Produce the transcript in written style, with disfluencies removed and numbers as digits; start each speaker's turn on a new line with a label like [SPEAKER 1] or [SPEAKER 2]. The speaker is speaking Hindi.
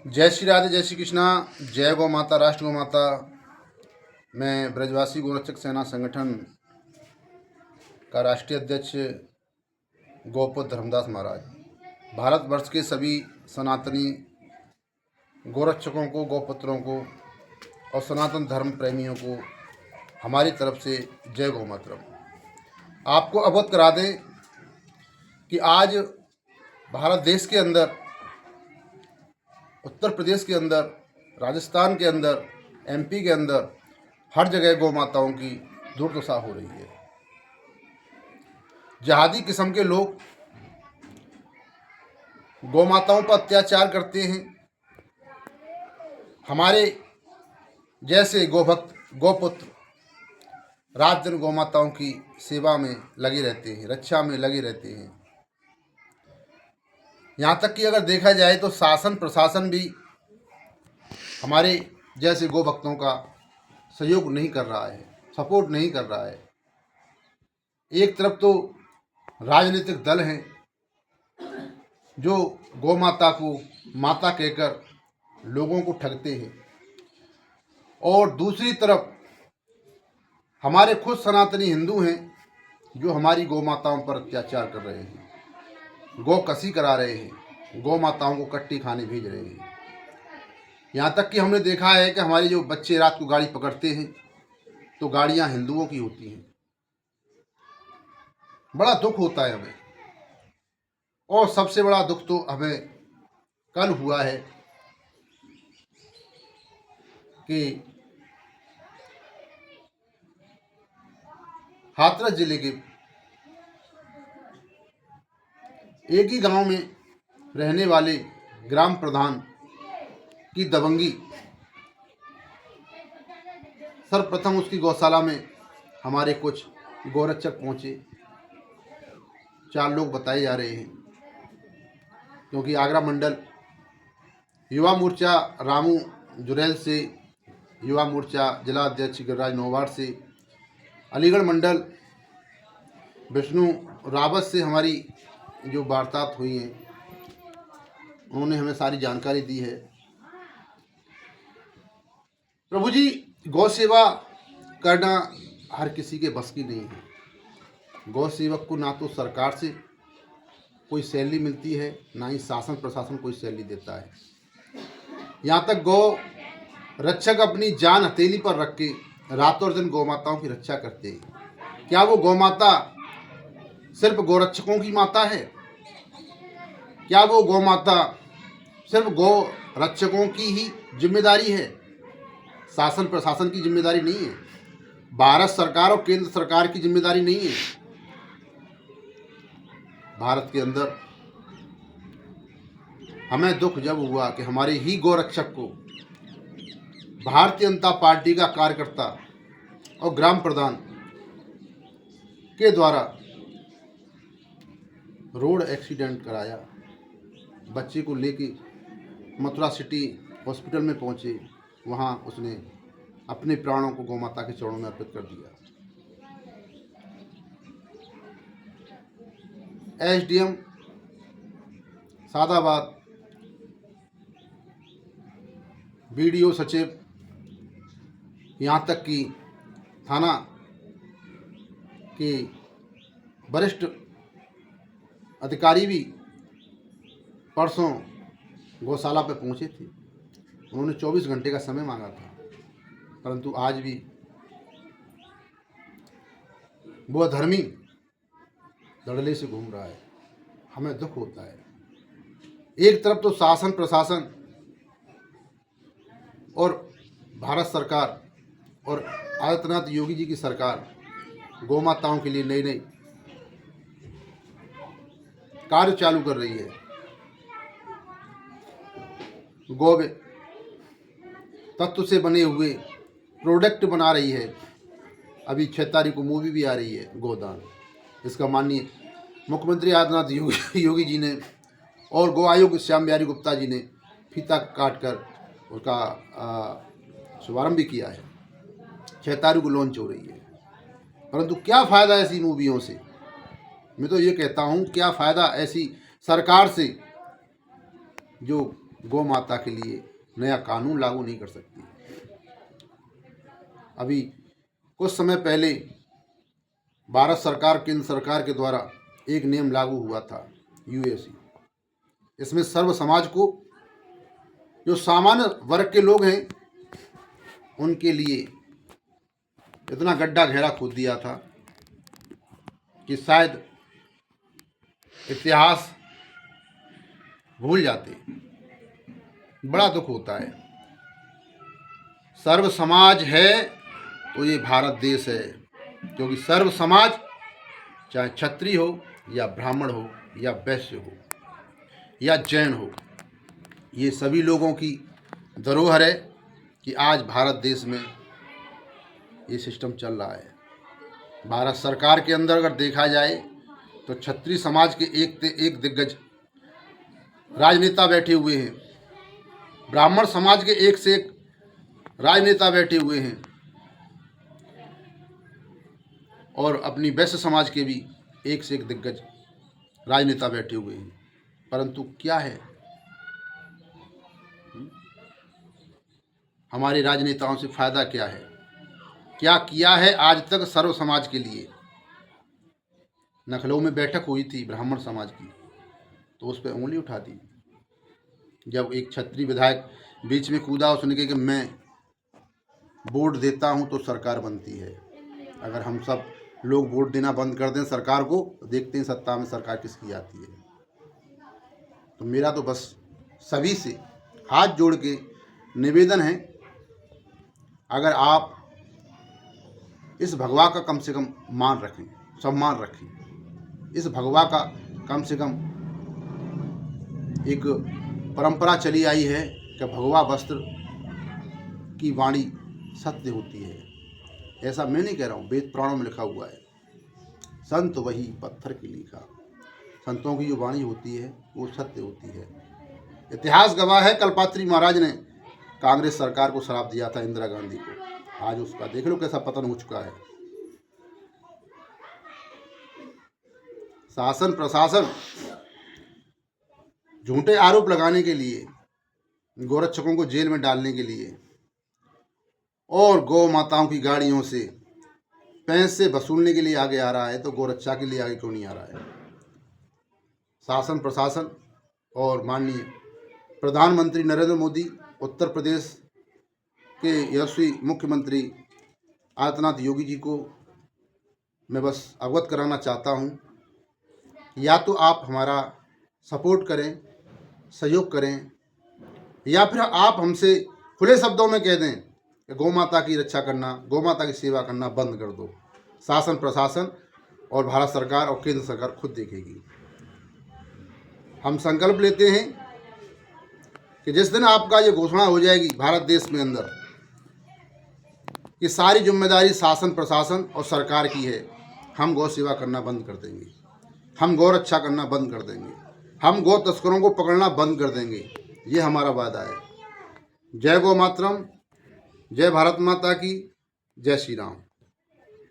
[SPEAKER 1] जय श्री राधे, जय श्री कृष्णा, जय गौ माता, राष्ट्र गौ माता। मैं ब्रजवासी गोरक्षक सेना संगठन का राष्ट्रीय अध्यक्ष गौपुत्र धर्मदास महाराज भारतवर्ष के सभी सनातनी गोरक्षकों को, गौपुत्रों को और सनातन धर्म प्रेमियों को हमारी तरफ से जय गौ मातरम। आपको अवगत करा दें कि आज भारत देश के अंदर, उत्तर प्रदेश के अंदर, राजस्थान के अंदर, एमपी के अंदर हर जगह गौ माताओं की दुर्दशा हो रही है। जिहादी किस्म के लोग गौ माताओं पर अत्याचार करते हैं। हमारे जैसे गोभक्त, गोपुत्र रात दिन गौ माताओं की सेवा में लगे रहते हैं, रक्षा में लगे रहते हैं। यहाँ तक कि अगर देखा जाए तो शासन प्रशासन भी हमारे जैसे गौ भक्तों का सहयोग नहीं कर रहा है, सपोर्ट नहीं कर रहा है। एक तरफ तो राजनीतिक दल हैं जो गौ माता को माता कहकर लोगों को ठगते हैं, और दूसरी तरफ हमारे खुद सनातनी हिंदू हैं जो हमारी गौ माताओं पर अत्याचार कर रहे हैं, गौ कसी करा रहे हैं, गौ माताओं को कट्टी खाने भेज रहे हैं। यहाँ तक कि हमने देखा है कि हमारे जो बच्चे रात को गाड़ी पकड़ते हैं तो गाड़ियाँ हिंदुओं की होती हैं। बड़ा दुख होता है हमें, और सबसे बड़ा दुख तो हमें कल हुआ है कि हाथरस जिले के एक ही गांव में रहने वाले ग्राम प्रधान की दबंगी। सर्वप्रथम उसकी गौशाला में हमारे कुछ गोरक्षक पहुंचे, 4 लोग बताए जा रहे हैं, क्योंकि आगरा मंडल युवा मोर्चा रामू जुरैल से, युवा मोर्चा जिला अध्यक्ष गिरिराज नौवाड़ से, अलीगढ़ मंडल विष्णु रावत से हमारी जो वार्तालाप हुई है, उन्होंने हमें सारी जानकारी दी है। प्रभु जी, गौ सेवा करना हर किसी के बस की नहीं है। गौ सेवक को ना तो सरकार से कोई सैलरी मिलती है, ना ही शासन प्रशासन कोई सैलरी देता है। यहाँ तक गौ रक्षक अपनी जान हथेली पर रख के रात और दिन गौ माताओं की रक्षा करते हैं। क्या वो गौ माता सिर्फ गोरक्षकों की माता है? क्या वो गौ माता सिर्फ गौ रक्षकों की ही जिम्मेदारी है? शासन प्रशासन की जिम्मेदारी नहीं है, भारत सरकार और केंद्र सरकार की जिम्मेदारी नहीं है। भारत के अंदर हमें दुख जब हुआ कि हमारे ही गोरक्षक को भारतीय जनता पार्टी का कार्यकर्ता और ग्राम प्रधान के द्वारा रोड एक्सीडेंट कराया। बच्चे को लेके मथुरा सिटी हॉस्पिटल में पहुंचे, वहां उसने अपने प्राणों को गौ माता के चरणों में अर्पित कर दिया। एसडीएम सादाबाद, बीडीओ सचिव, यहाँ तक कि थाना के वरिष्ठ अधिकारी भी परसों गौशाला पर पहुंचे थे। उन्होंने 24 घंटे का समय मांगा था, परंतु आज भी वो अधर्मी धड़ल्ले से घूम रहा है। हमें दुख होता है। एक तरफ तो शासन प्रशासन और भारत सरकार और आदित्यनाथ योगी जी की सरकार गौ माताओं के लिए नई नई कार्य चालू कर रही है। गौ तत्व से बने हुए प्रोडक्ट बना रही है। अभी 6 तारीख को मूवी भी आ रही है, गोदान। इसका माननीय मुख्यमंत्री आदित्यनाथ योगी जी ने और गौ आयोग श्याम बिहारी गुप्ता जी ने फीता काट कर उसका शुभारंभ भी किया है। 6 तारीख को लॉन्च हो रही है। परंतु क्या फ़ायदा ऐसी मूवियों से? मैं तो ये कहता हूँ, क्या फ़ायदा ऐसी सरकार से जो गौ माता के लिए नया कानून लागू नहीं कर सकती। अभी कुछ समय पहले भारत सरकार, केंद्र सरकार के द्वारा एक नियम लागू हुआ था, यूएसी। इसमें सर्व समाज को, जो सामान्य वर्ग के लोग हैं, उनके लिए इतना गड्ढा गहरा खोद दिया था कि शायद इतिहास भूल जाते। बड़ा दुख होता है। सर्व समाज है तो ये भारत देश है, क्योंकि सर्व समाज चाहे क्षत्रिय हो या ब्राह्मण हो या वैश्य हो या जैन हो, ये सभी लोगों की धरोहर है कि आज भारत देश में ये सिस्टम चल रहा है। भारत सरकार के अंदर अगर देखा जाए तो क्षत्रिय समाज के एक दिग्गज राजनेता बैठे हुए हैं, ब्राह्मण समाज के एक से एक राजनेता बैठे हुए हैं, और अपनी वैश्य समाज के भी एक से एक दिग्गज राजनेता बैठे हुए हैं। परंतु क्या है, हमारे राजनेताओं से फायदा क्या है? क्या किया है आज तक सर्व समाज के लिए? लखनऊ में बैठक हुई थी ब्राह्मण समाज की, तो उस पर उंगली उठा दी। जब एक क्षत्रिय विधायक बीच में कूदा, उसने कहा कि मैं वोट देता हूं तो सरकार बनती है। अगर हम सब लोग वोट देना बंद कर दें सरकार को, तो देखते हैं सत्ता में सरकार किसकी आती है। तो मेरा तो बस सभी से हाथ जोड़ के निवेदन है, अगर आप इस भगवा का कम से कम मान रखें, सम्मान रखें। इस भगवा का कम से कम एक परंपरा चली आई है कि भगवा वस्त्र की वाणी सत्य होती है। ऐसा मैं नहीं कह रहा हूँ, वेद पुराणों में लिखा हुआ है, संत वही पत्थर की लिखा। संतों की जो वाणी होती है वो सत्य होती है। इतिहास गवाह है, कल्पात्री महाराज ने कांग्रेस सरकार को श्राप दिया था, इंदिरा गांधी को। आज उसका देख लो कैसा पतन हो चुका है। शासन प्रशासन झूठे आरोप लगाने के लिए, गोरक्षकों को जेल में डालने के लिए और गौ माताओं की गाड़ियों से पैसे वसूलने के लिए आगे आ रहा है, तो गोरक्षा के लिए आगे क्यों नहीं आ रहा है? शासन प्रशासन और माननीय प्रधानमंत्री नरेंद्र मोदी, उत्तर प्रदेश के यशस्वी मुख्यमंत्री आदित्यनाथ योगी जी को मैं बस अवगत कराना चाहता हूं, या तो आप हमारा सपोर्ट करें, सहयोग करें, या फिर आप हमसे खुले शब्दों में कह दें कि गौ माता की रक्षा करना, गौ माता की सेवा करना बंद कर दो। शासन प्रशासन और भारत सरकार और केंद्र सरकार खुद देखेगी। हम संकल्प लेते हैं कि जिस दिन आपका ये घोषणा हो जाएगी भारत देश में अंदर कि सारी जिम्मेदारी शासन प्रशासन और सरकार की है, हम गौ सेवा करना बंद कर देंगे, हम गौ रक्षा करना बंद कर देंगे, हम गौ तस्करों को पकड़ना बंद कर देंगे। ये हमारा वादा है। जय गौ मातरम, जय भारत माता की, जय श्री राम।